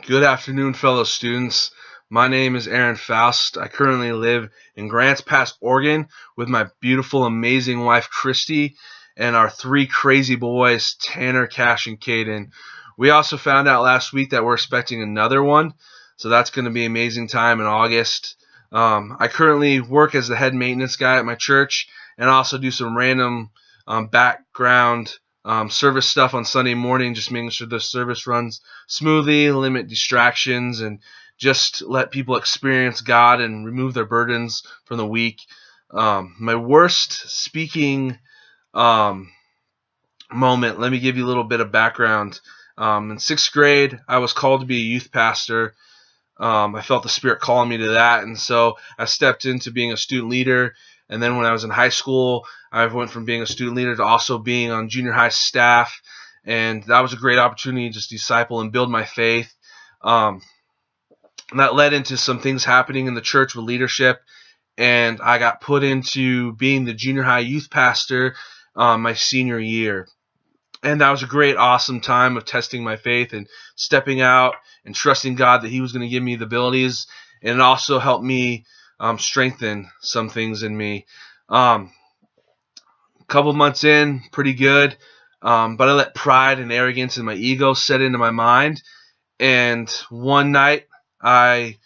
Good afternoon, fellow students. My name is Faust. I currently live in Grants Pass, Oregon with my beautiful, amazing wife, Christy, and our three crazy boys, Tanner, Cash, and Caden. We also found out last week that we're expecting another one, so that's going to be an amazing time in August. I currently work as the head maintenance guy at my church and also do some random background service stuff on Sunday morning, just making sure the service runs smoothly, limit distractions, and just let people experience God and remove their burdens from the week. My worst speaking moment, let me give you a little bit of background. In sixth grade, I was called to be a youth pastor. I felt the Spirit calling me to that, and so I stepped into being a student leader. And then when I was in high school, I went from being a student leader to also being on junior high staff, and that was a great opportunity to just disciple and build my faith. And that led into some things happening in the church with leadership, and I got put into being the junior high youth pastor my senior year. And that was a great, awesome time of testing my faith and stepping out and trusting God that He was going to give me the abilities, and it also helped me strengthen some things in me. A couple months in, pretty good, but I let pride and arrogance and my ego set into my mind, and one night I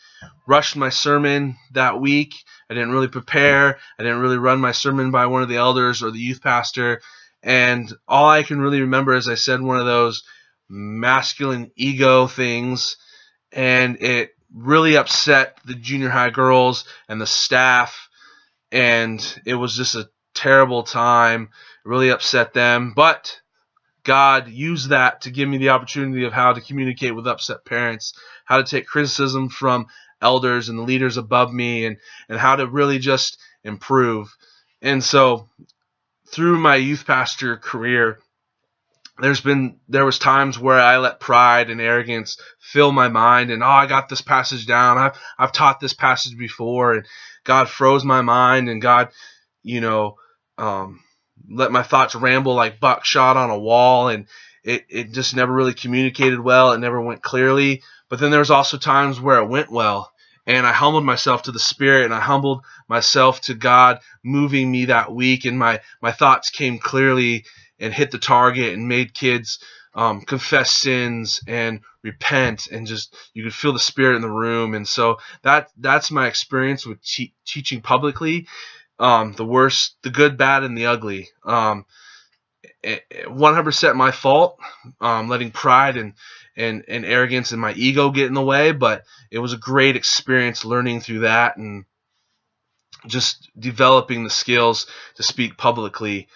rushed my sermon that week. I didn't really prepare. I didn't really run my sermon by one of the elders or the youth pastor. And all I can really remember is I said one of those masculine ego things, and it really upset the junior high girls and the staff, and it was just a terrible time. It really upset them, but God used that to give me the opportunity of how to communicate with upset parents, how to take criticism from elders and the leaders above me, and how to really just improve. And so through my youth pastor career, there was times where I let pride and arrogance fill my mind, and I got this passage down. I've taught this passage before, and God froze my mind, and God, let my thoughts ramble like buckshot on a wall, and it just never really communicated well. It never went clearly. But then there was also times where it went well, and I humbled myself to the Spirit, and I humbled myself to God moving me that week, and my thoughts came clearly and hit the target and made kids confess sins and repent, and just you could feel the Spirit in the room. And so that's my experience with teaching publicly. The worst, the good, bad, and the ugly. 100% my fault, letting pride and arrogance and my ego get in the way, but it was a great experience learning through that and just developing the skills to speak publicly.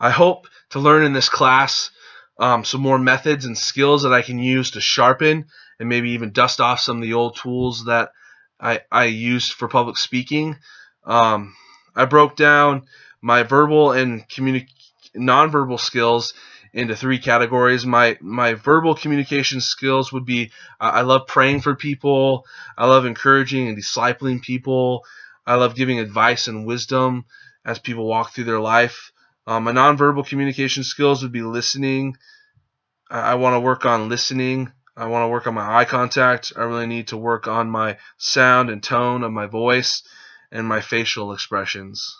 I hope to learn in this class some more methods and skills that I can use to sharpen and maybe even dust off some of the old tools that I used for public speaking. I broke down my verbal and nonverbal skills into three categories. My verbal communication skills would be I love praying for people. I love encouraging and discipling people. I love giving advice and wisdom as people walk through their life. My nonverbal communication skills would be listening. I want to work on listening. I want to work on my eye contact. I really need to work on my sound and tone of my voice and my facial expressions.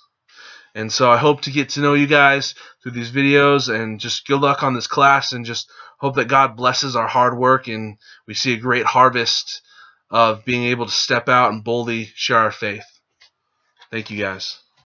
And so I hope to get to know you guys through these videos, and just good luck on this class, and just hope that God blesses our hard work and we see a great harvest of being able to step out and boldly share our faith. Thank you guys.